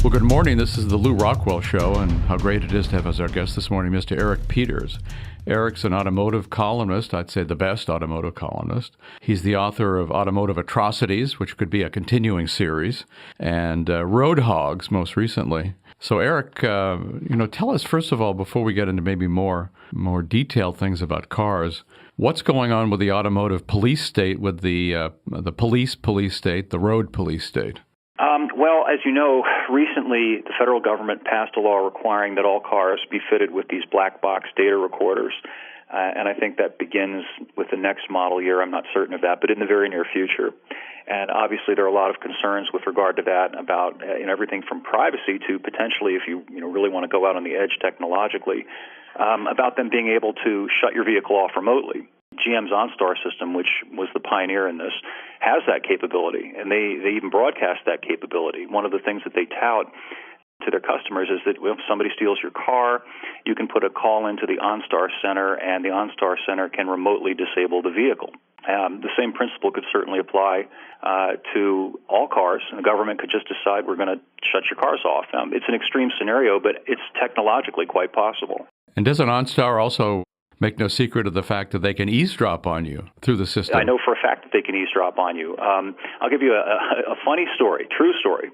Well, good morning. This is the Lew Rockwell Show, and how great it is to have as our guest this morning Mr. Eric Peters. Eric's an automotive columnist, I'd say the best automotive columnist. He's the author of Automotive Atrocities, which could be a continuing series, and Road Hogs most recently. So, Eric, tell us, first of all, before we get into maybe more detailed things about cars, what's going on with the automotive police state, with the police state, the road police state? Well, as you know, recently the federal government passed a law requiring that all cars be fitted with these black box data recorders. And I think that begins with the next model year. I'm not certain of that, but in the very near future. And obviously there are a lot of concerns with regard to that about everything from privacy to potentially, if you really want to go out on the edge technologically, about them being able to shut your vehicle off remotely. GM's OnStar system, which was the pioneer in this, has that capability, and they even broadcast that capability. One of the things that they tout to their customers is that if somebody steals your car, you can put a call into the OnStar Center, and the OnStar Center can remotely disable the vehicle. The same principle could certainly apply to all cars, and the government could just decide we're going to shut your cars off. It's an extreme scenario, but it's technologically quite possible. And doesn't OnStar also make no secret of the fact that they can eavesdrop on you through the system? I know for a fact that they can eavesdrop on you. I'll give you a funny story, true story.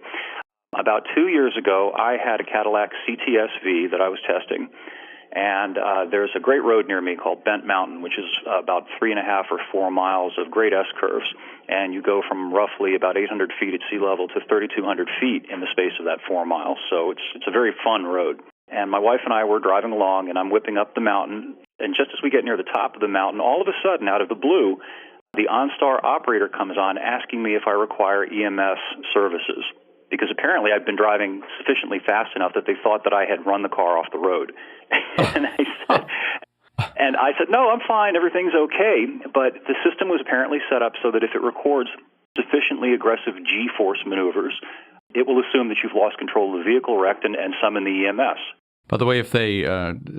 About 2 years ago, I had a Cadillac CTS-V that I was testing, and there's a great road near me called Bent Mountain, which is about 3.5 or 4 miles of great S-curves, and you go from roughly about 800 feet at sea level to 3,200 feet in the space of that 4 miles, so it's a very fun road. And my wife and I were driving along, and I'm whipping up the mountain, and just as we get near the top of the mountain, all of a sudden, out of the blue, the OnStar operator comes on asking me if I require EMS services, because apparently I've been driving sufficiently fast enough that they thought that I had run the car off the road. And I said, no, I'm fine, everything's okay, but the system was apparently set up so that if it records sufficiently aggressive G-force maneuvers, it will assume that you've lost control of the vehicle, wrecked, and summon the EMS. By the way, if they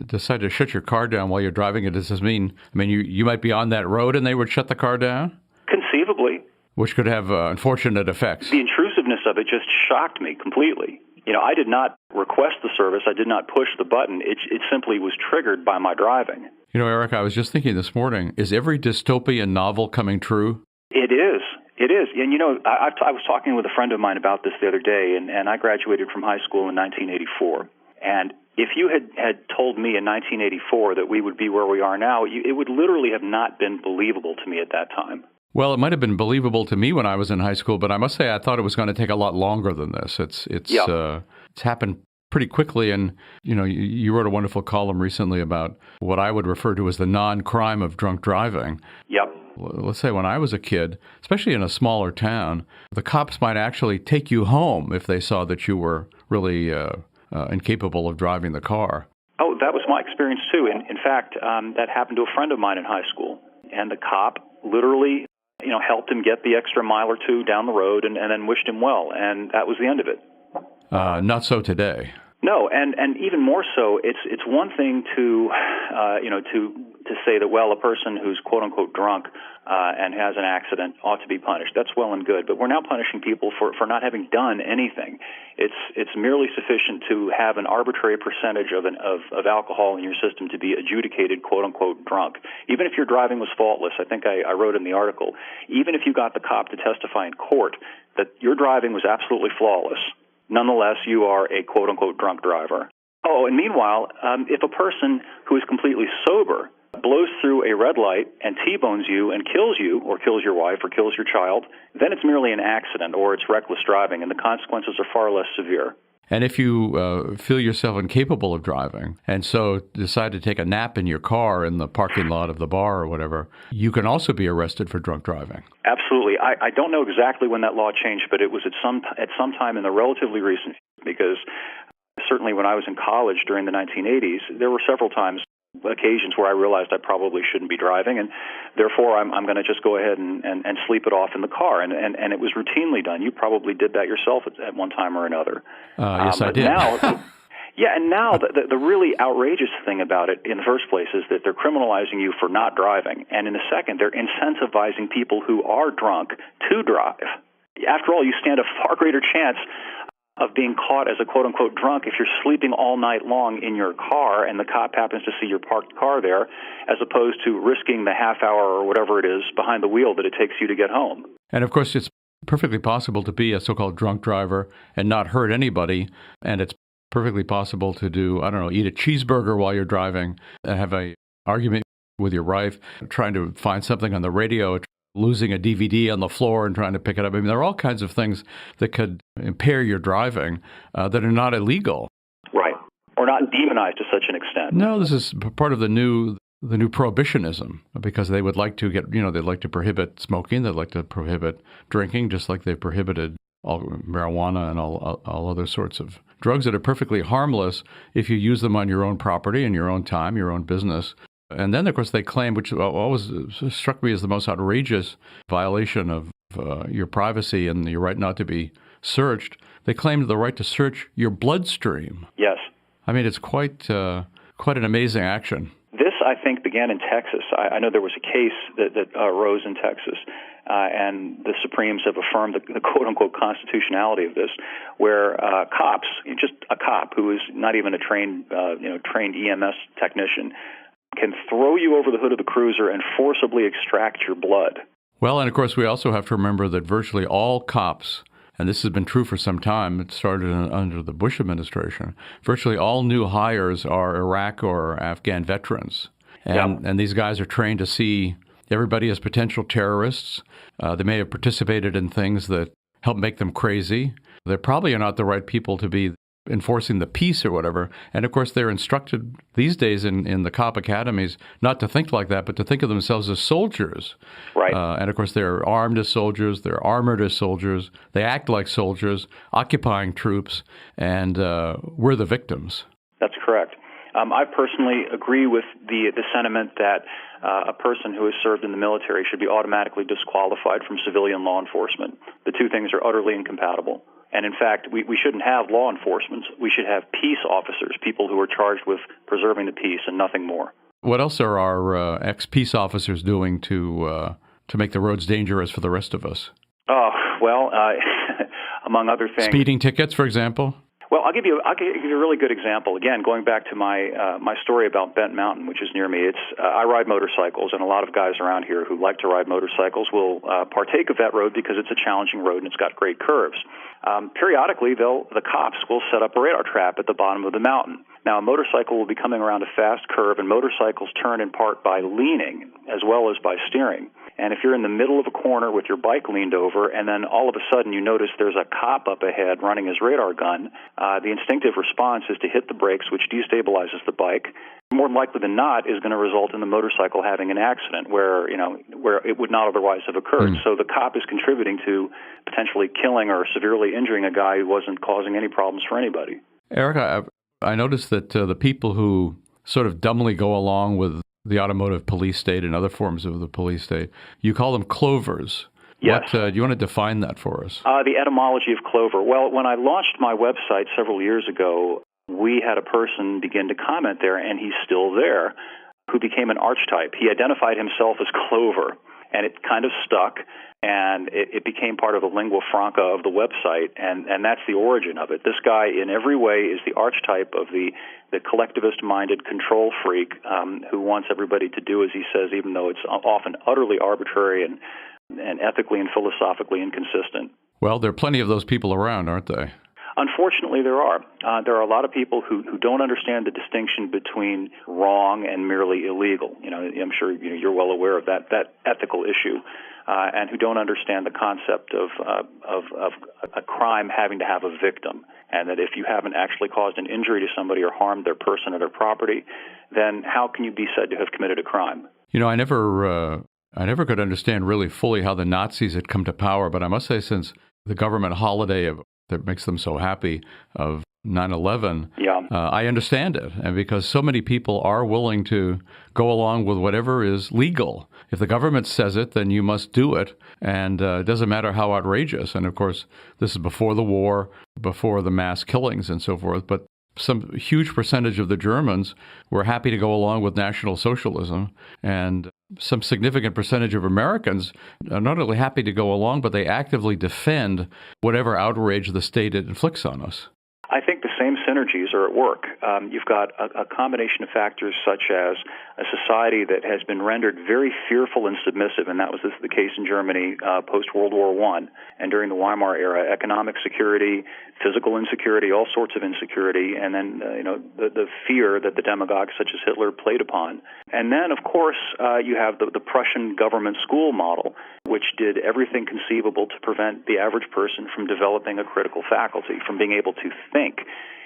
decide to shut your car down while you're driving it, does this mean, you might be on that road and they would shut the car down? Conceivably. Which could have unfortunate effects. The intrusiveness of it just shocked me completely. I did not request the service. I did not push the button. It simply was triggered by my driving. Eric, I was just thinking this morning, is every dystopian novel coming true? It is. It is. And, I was talking with a friend of mine about this the other day, and I graduated from high school in 1984. And if you had told me in 1984 that we would be where we are now, it would literally have not been believable to me at that time. Well, it might have been believable to me when I was in high school, but I must say I thought it was going to take a lot longer than this. It's happened pretty quickly, and you wrote a wonderful column recently about what I would refer to as the non-crime of drunk driving. Yep. Let's say when I was a kid, especially in a smaller town, the cops might actually take you home if they saw that you were really incapable of driving the car. Oh, that was my experience too. In fact, that happened to a friend of mine in high school, and the cop literally helped him get the extra mile or two down the road and then wished him well, and that was the end of it. Not so today. No, and even more so, it's one thing to say that, well, a person who's quote unquote drunk and has an accident ought to be punished. That's well and good, but we're now punishing people for not having done anything. It's merely sufficient to have an arbitrary percentage of alcohol in your system to be adjudicated quote unquote drunk. Even if your driving was faultless, I think I wrote in the article, even if you got the cop to testify in court that your driving was absolutely flawless, nonetheless, you are a quote-unquote drunk driver. Oh, and meanwhile, if a person who is completely sober blows through a red light and T-bones you and kills you, or kills your wife, or kills your child, then it's merely an accident, or it's reckless driving, and the consequences are far less severe. And if you feel yourself incapable of driving and so decide to take a nap in your car in the parking lot of the bar or whatever, you can also be arrested for drunk driving. Absolutely. I don't know exactly when that law changed, but it was at some time in the relatively recent, because certainly when I was in college during the 1980s, there were several occasions where I realized I probably shouldn't be driving, and therefore I'm going to just go ahead and sleep it off in the car, and it was routinely done. You probably did that yourself at one time or another. Yes, I did. Now the really outrageous thing about it in the first place is that they're criminalizing you for not driving, and in the second, they're incentivizing people who are drunk to drive. After all, you stand a far greater chance of being caught as a quote-unquote drunk if you're sleeping all night long in your car and the cop happens to see your parked car there, as opposed to risking the half hour or whatever it is behind the wheel that it takes you to get home. And of course, it's perfectly possible to be a so-called drunk driver and not hurt anybody, and it's perfectly possible to do, I don't know, eat a cheeseburger while you're driving, have a argument with your wife, trying to find something on the radio, losing a DVD on the floor and trying to pick it up. I mean, there are all kinds of things that could impair your driving that are not illegal. Right. Or not demonized to such an extent. No, this is part of the new prohibitionism, because they would like to they'd like to prohibit smoking, they'd like to prohibit drinking, just like they've prohibited all marijuana and all other sorts of drugs that are perfectly harmless if you use them on your own property and your own time, your own business. And then, of course, they claim, which always struck me as the most outrageous violation of your privacy and your right not to be searched, they claim the right to search your bloodstream. Yes. I mean, it's quite an amazing action. This, I think, began in Texas. I know there was a case that arose in Texas, and the Supremes have affirmed the quote-unquote constitutionality of this, where cops, just a cop who is not even a trained EMS technician, can throw you over the hood of the cruiser and forcibly extract your blood. Well, and of course, we also have to remember that virtually all cops, and this has been true for some time, it started under the Bush administration, virtually all new hires are Iraq or Afghan veterans. And these guys are trained to see everybody as potential terrorists. They may have participated in things that help make them crazy. They probably are not the right people to be enforcing the peace or whatever. And of course, they're instructed these days in the cop academies not to think like that, but to think of themselves as soldiers. Right. And of course, they're armed as soldiers, they're armored as soldiers, they act like soldiers, occupying troops, and we're the victims. That's correct. I personally agree with the sentiment that a person who has served in the military should be automatically disqualified from civilian law enforcement. The two things are utterly incompatible. And in fact, we shouldn't have law enforcement. We should have peace officers, people who are charged with preserving the peace and nothing more. What else are our ex-peace officers doing to make the roads dangerous for the rest of us? Oh, well, among other things. Speeding tickets, for example? Well, I'll give you a really good example. Again, going back to my story about Bent Mountain, which is near me. I ride motorcycles, and a lot of guys around here who like to ride motorcycles will partake of that road because it's a challenging road and it's got great curves. Periodically, the cops will set up a radar trap at the bottom of the mountain. Now, a motorcycle will be coming around a fast curve, and motorcycles turn in part by leaning as well as by steering. And if you're in the middle of a corner with your bike leaned over, and then all of a sudden you notice there's a cop up ahead running his radar gun, the instinctive response is to hit the brakes, which destabilizes the bike. More likely than not is going to result in the motorcycle having an accident where it would not otherwise have occurred. So the cop is contributing to potentially killing or severely injuring a guy who wasn't causing any problems for anybody. Eric, I noticed that the people who sort of dumbly go along with the automotive police state and other forms of the police state, you call them Clovers. Yes. Do you want to define that for us? The etymology of clover. Well, when I launched my website several years ago, we had a person begin to comment there, and he's still there, who became an archetype. He identified himself as Clover, and it kind of stuck, and it became part of the lingua franca of the website, and that's the origin of it. This guy, in every way, is the archetype of the collectivist-minded control freak who wants everybody to do as he says, even though it's often utterly arbitrary and ethically and philosophically inconsistent. Well, there are plenty of those people around, aren't they? Unfortunately, there are. There are a lot of people who don't understand the distinction between wrong and merely illegal. I'm sure you're well aware of that ethical issue, and who don't understand the concept of a crime having to have a victim, and that if you haven't actually caused an injury to somebody or harmed their person or their property, then how can you be said to have committed a crime? I never could understand really fully how the Nazis had come to power, but I must say, since the government holiday that makes them so happy of 9/11, I understand it. And because so many people are willing to go along with whatever is legal. If the government says it, then you must do it. And it doesn't matter how outrageous. And of course, this is before the war, before the mass killings and so forth. But some huge percentage of the Germans were happy to go along with National Socialism, and some significant percentage of Americans are not only happy to go along, but they actively defend whatever outrage the state inflicts on us. I think the same synergies are at work. You've got a combination of factors such as a society that has been rendered very fearful and submissive, and that was the case in Germany post-World War I and during the Weimar era. Economic security, physical insecurity, all sorts of insecurity, and then the fear that the demagogues such as Hitler played upon. And then, of course, you have the Prussian government school model, which did everything conceivable to prevent the average person from developing a critical faculty, from being able to think,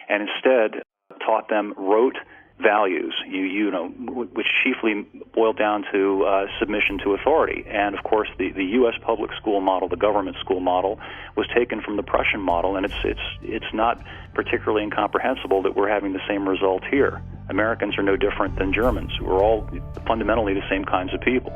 and instead taught them rote values, which chiefly boiled down to submission to authority. And of course, the U.S. public school model, the government school model, was taken from the Prussian model, and it's not particularly incomprehensible that we're having the same result here. Americans are no different than Germans. We're all fundamentally the same kinds of people.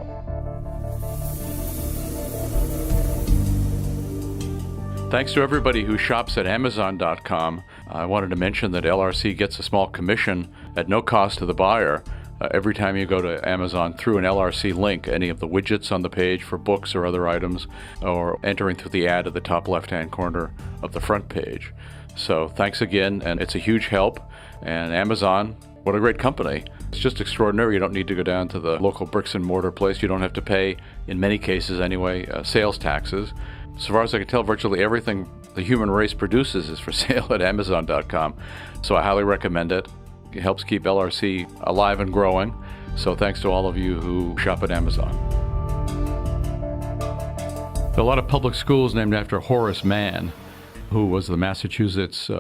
Thanks to everybody who shops at Amazon.com. I wanted to mention that LRC gets a small commission at no cost to the buyer every time you go to Amazon through an LRC link, any of the widgets on the page for books or other items, or entering through the ad at the top left-hand corner of the front page. So thanks again, and it's a huge help. And Amazon, what a great company. It's just extraordinary. You don't need to go down to the local bricks and mortar place. You don't have to pay, in many cases anyway, sales taxes. So far as I can tell, virtually everything the human race produces is for sale at Amazon.com. So I highly recommend it. It helps keep LRC alive and growing. So thanks to all of you who shop at Amazon. There are a lot of public schools named after Horace Mann, who was the Massachusetts,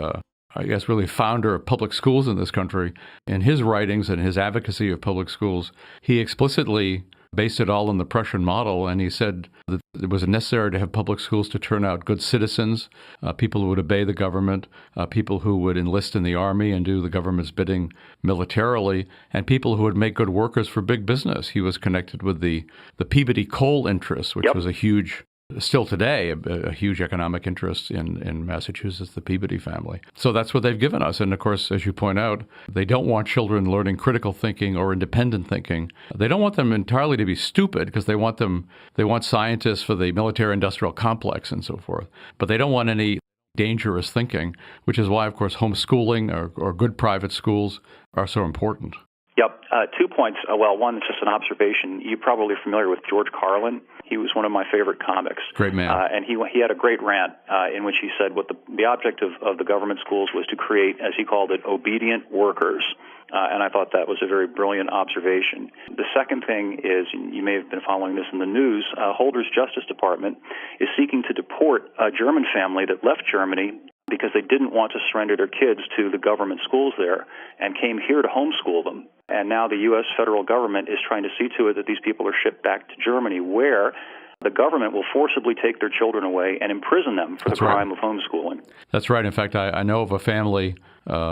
really founder of public schools in this country. In his writings and his advocacy of public schools, he explicitly based it all on the Prussian model, and he said that it was necessary to have public schools to turn out good citizens, people who would obey the government, people who would enlist in the army and do the government's bidding militarily, and people who would make good workers for big business. He was connected with the Peabody coal interests, which was a huge, still today, a huge economic interest in Massachusetts, the Peabody family. So that's what they've given us. And of course, as you point out, they don't want children learning critical thinking or independent thinking. They don't want them entirely to be stupid, because they want scientists for the military-industrial complex and so forth. But they don't want any dangerous thinking, which is why, of course, homeschooling or good private schools are so important. Yep. 2 points. One is just an observation. You're probably familiar with George Carlin. He was one of my favorite comics. Great man. And he had a great rant in which he said what the object of the government schools was to create, as he called it, obedient workers. And I thought that was a very brilliant observation. The second thing is, you may have been following this in the news, Holder's Justice Department is seeking to deport a German family that left Germany because they didn't want to surrender their kids to the government schools there and came here to homeschool them. And now the U.S. federal government is trying to see to it that these people are shipped back to Germany, where the government will forcibly take their children away and imprison them for the crime of homeschooling. That's right. In fact, I know of a family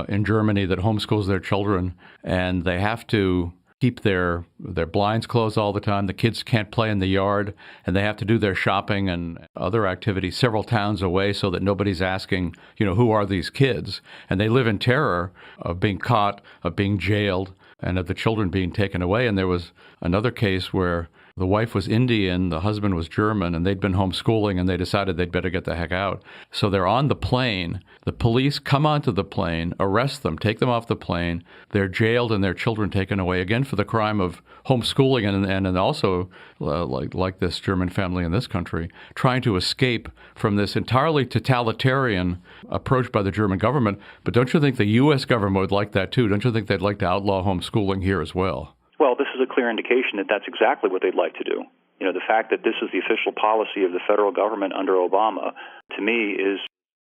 in Germany that homeschools their children, and they have to keep their blinds closed all the time. The kids can't play in the yard, and they have to do their shopping and other activities several towns away so that nobody's asking, who are these kids? And they live in terror of being caught, of being jailed, and of the children being taken away. And there was another case where the wife was Indian, the husband was German, and they'd been homeschooling, and they decided they'd better get the heck out. So they're on the plane. The police come onto the plane, arrest them, take them off the plane. They're jailed and their children taken away, again for the crime of homeschooling, and also, like this German family in this country, trying to escape from this entirely totalitarian approach by the German government. But don't you think the U.S. government would like that too? Don't you think they'd like to outlaw homeschooling here as well? Well, this is a clear indication that that's exactly what they'd like to do. The fact that this is the official policy of the federal government under Obama, to me, is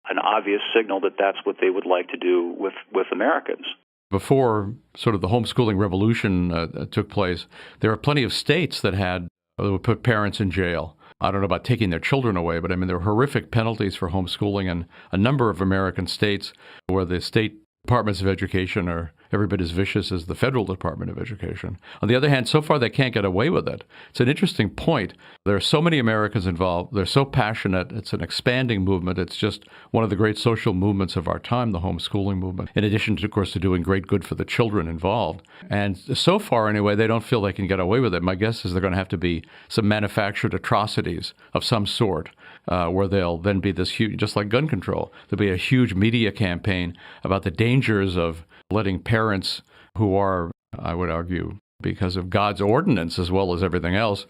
an obvious signal that that's what they would like to do with Americans. Before sort of the homeschooling revolution took place, there are plenty of states that would put parents in jail. I don't know about taking their children away, but there are horrific penalties for homeschooling in a number of American states where the state departments of education are every bit as vicious as the federal Department of Education. On the other hand, so far they can't get away with it. It's an interesting point. There are so many Americans involved. They're so passionate. It's an expanding movement. It's just one of the great social movements of our time, the homeschooling movement, in addition to, of course, to doing great good for the children involved. And so far, anyway, they don't feel they can get away with it. My guess is they're going to have to be some manufactured atrocities of some sort, where there'll then be this huge, just like gun control, there'll be a huge media campaign about the dangers of letting parents who are, I would argue, because of God's ordinance as well as everything else,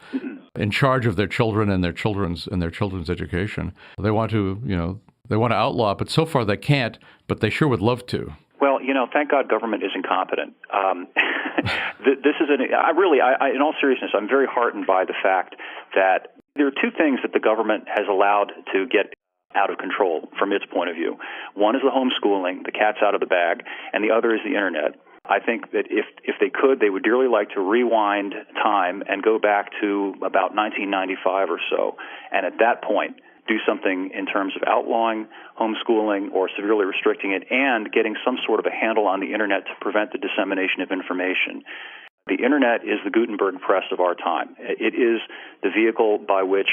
in charge of their children and their children's education. They want to, they want to outlaw it, but so far they can't, but they sure would love to. Well, thank God government is incompetent. This is in all seriousness, I'm very heartened by the fact that there are two things that the government has allowed to get out of control from its point of view. One is the homeschooling, the cat's out of the bag, and the other is the internet. I think that if they could, they would dearly like to rewind time and go back to about 1995 or so, and at that point, do something in terms of outlawing homeschooling or severely restricting it and getting some sort of a handle on the internet to prevent the dissemination of information. The internet is the Gutenberg press of our time. It is the vehicle by which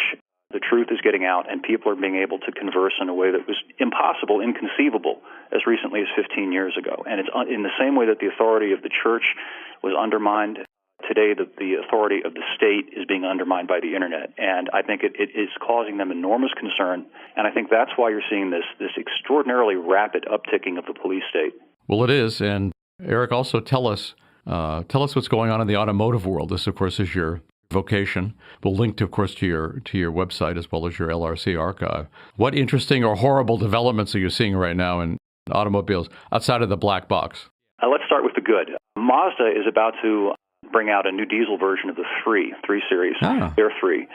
the truth is getting out and people are being able to converse in a way that was impossible, inconceivable, as recently as 15 years ago. And it's in the same way that the authority of the church was undermined. Today, the authority of the state is being undermined by the internet, and I think it is causing them enormous concern, and I think that's why you're seeing this extraordinarily rapid upticking of the police state. Well, it is, and Eric, also tell us what's going on in the automotive world. This, of course, is your vocation. We'll link, of course, to your website as well as your LRC archive. What interesting or horrible developments are you seeing right now in automobiles outside of the black box? Let's start with the good. Mazda is about to bring out a new diesel version of the 3 Series. They're 3.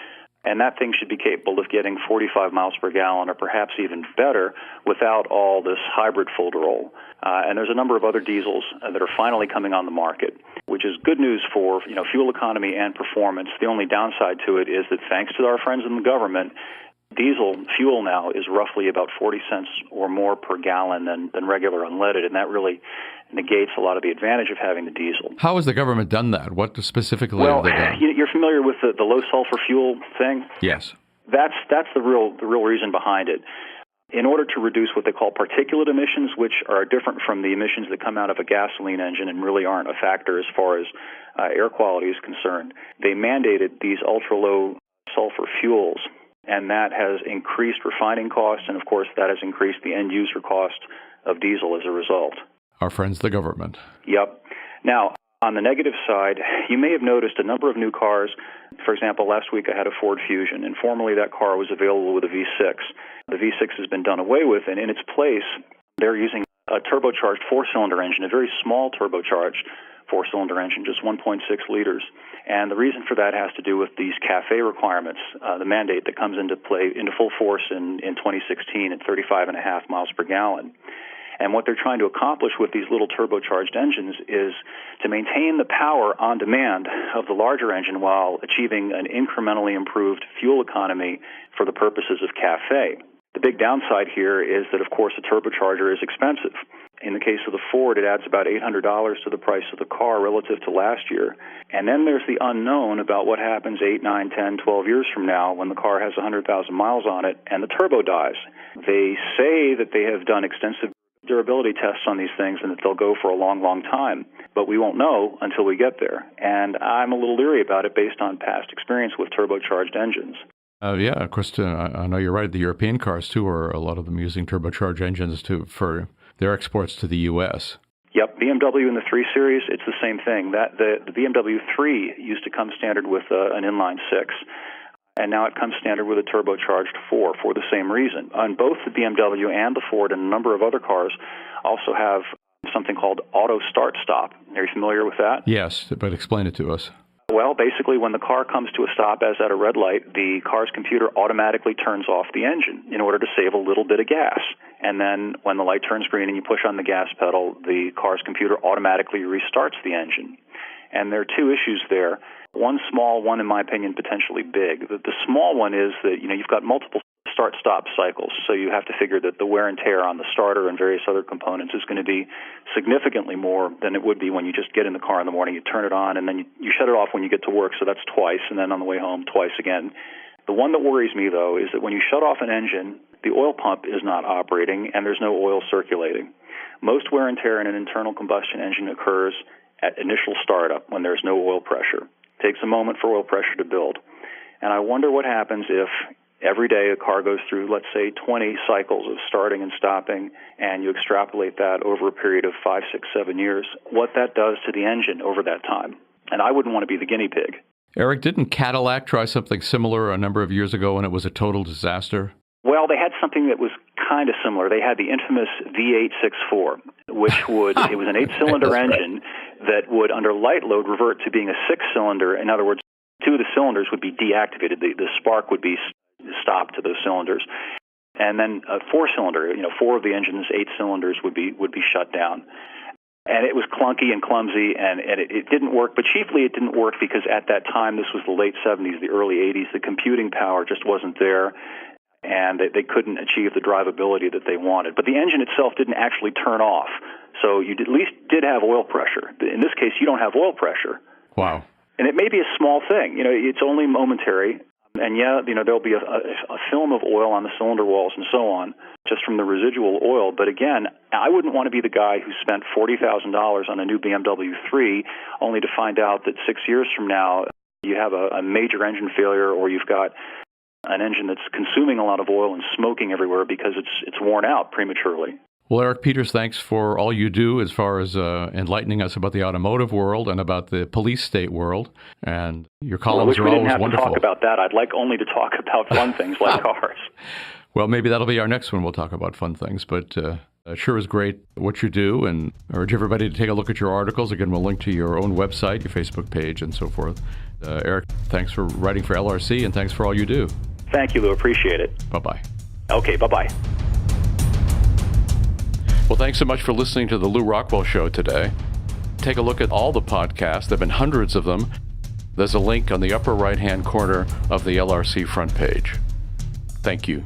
And that thing should be capable of getting 45 miles per gallon or perhaps even better without all this hybrid folderol. And there's a number of other diesels that are finally coming on the market, which is good news for fuel economy and performance. The only downside to it is that thanks to our friends in the government, diesel fuel now is roughly about 40 cents or more per gallon than regular unleaded, and that really negates a lot of the advantage of having the diesel. How has the government done that? What specifically have they done? You're familiar with the low sulfur fuel thing? Yes. That's the real reason behind it. In order to reduce what they call particulate emissions, which are different from the emissions that come out of a gasoline engine and really aren't a factor as far as air quality is concerned, they mandated these ultra-low sulfur fuels, and that has increased refining costs, and of course that has increased the end-user cost of diesel as a result. Our friends, the government. Yep. Now, on the negative side, you may have noticed a number of new cars. For example, last week I had a Ford Fusion, and formerly that car was available with a V6. The V6 has been done away with, and in its place, they're using a turbocharged four-cylinder engine, a very small turbocharged four-cylinder engine, just 1.6 liters. And the reason for that has to do with these CAFE requirements, the mandate that comes into full force in 2016 at 35.5 miles per gallon. And what they're trying to accomplish with these little turbocharged engines is to maintain the power on demand of the larger engine while achieving an incrementally improved fuel economy for the purposes of CAFE. The big downside here is that, of course, a turbocharger is expensive. In the case of the Ford, it adds about $800 to the price of the car relative to last year. And then there's the unknown about what happens 8, 9, 10, 12 years from now when the car has 100,000 miles on it and the turbo dies. They say that they have done extensive durability tests on these things and that they'll go for a long, long time, but we won't know until we get there. And I'm a little leery about it based on past experience with turbocharged engines. Yeah, of course, I know you're right. The European cars, too, are a lot of them using turbocharged engines for their exports to the U.S. Yep, BMW in the 3 Series, it's the same thing. The BMW 3 used to come standard with an inline 6. And now it comes standard with a turbocharged 4 for the same reason. On both the BMW and the Ford and a number of other cars also have something called auto start-stop. Are you familiar with that? Yes, but explain it to us. Well, basically, when the car comes to a stop, as at a red light, the car's computer automatically turns off the engine in order to save a little bit of gas. And then when the light turns green and you push on the gas pedal, the car's computer automatically restarts the engine. And there are two issues there. One small, one, in my opinion, potentially big. The small one is that, you've got multiple start-stop cycles. So you have to figure that the wear and tear on the starter and various other components is going to be significantly more than it would be when you just get in the car in the morning, you turn it on, and then you shut it off when you get to work, so that's twice, and then on the way home twice again. The one that worries me, though, is that when you shut off an engine, the oil pump is not operating and there's no oil circulating. Most wear and tear in an internal combustion engine occurs at initial startup when there's no oil pressure. It takes a moment for oil pressure to build. And I wonder what happens if every day a car goes through, let's say, 20 cycles of starting and stopping, and you extrapolate that over a period of 5, 6, 7 years, what that does to the engine over that time. And I wouldn't want to be the guinea pig. Eric, didn't Cadillac try something similar a number of years ago and it was a total disaster? Well, they had something that was kind of similar. They had the infamous V864, which it was an 8-cylinder engine that would, under light load, revert to being a 6-cylinder. In other words, 2 of the cylinders would be deactivated. The spark would be stopped to those cylinders. And then a 4-cylinder, 4 of the engine's 8 cylinders would be shut down. And it was clunky and clumsy, and it didn't work. But chiefly it didn't work because at that time, this was the late 70s, the early 80s, the computing power just wasn't there, and they couldn't achieve the drivability that they wanted. But the engine itself didn't actually turn off, so you at least did have oil pressure. In this case, you don't have oil pressure. Wow. And it may be a small thing. It's only momentary. And there'll be a film of oil on the cylinder walls and so on, just from the residual oil. But again, I wouldn't want to be the guy who spent $40,000 on a new BMW 3 only to find out that 6 years from now you have a major engine failure, or you've got an engine that's consuming a lot of oil and smoking everywhere because it's worn out prematurely. Well, Eric Peters, thanks for all you do as far as enlightening us about the automotive world and about the police state world. And your columns are always wonderful. We didn't have to talk about that. I'd like only to talk about fun things like cars. Well, maybe that'll be our next one. We'll talk about fun things. But it sure is great what you do, and I urge everybody to take a look at your articles. Again, we'll link to your own website, your Facebook page, and so forth. Eric, thanks for writing for LRC, and thanks for all you do. Thank you, Lou. Appreciate it. Bye-bye. Okay, bye-bye. Well, thanks so much for listening to the Lew Rockwell Show today. Take a look at all the podcasts. There have been hundreds of them. There's a link on the upper right-hand corner of the LRC front page. Thank you.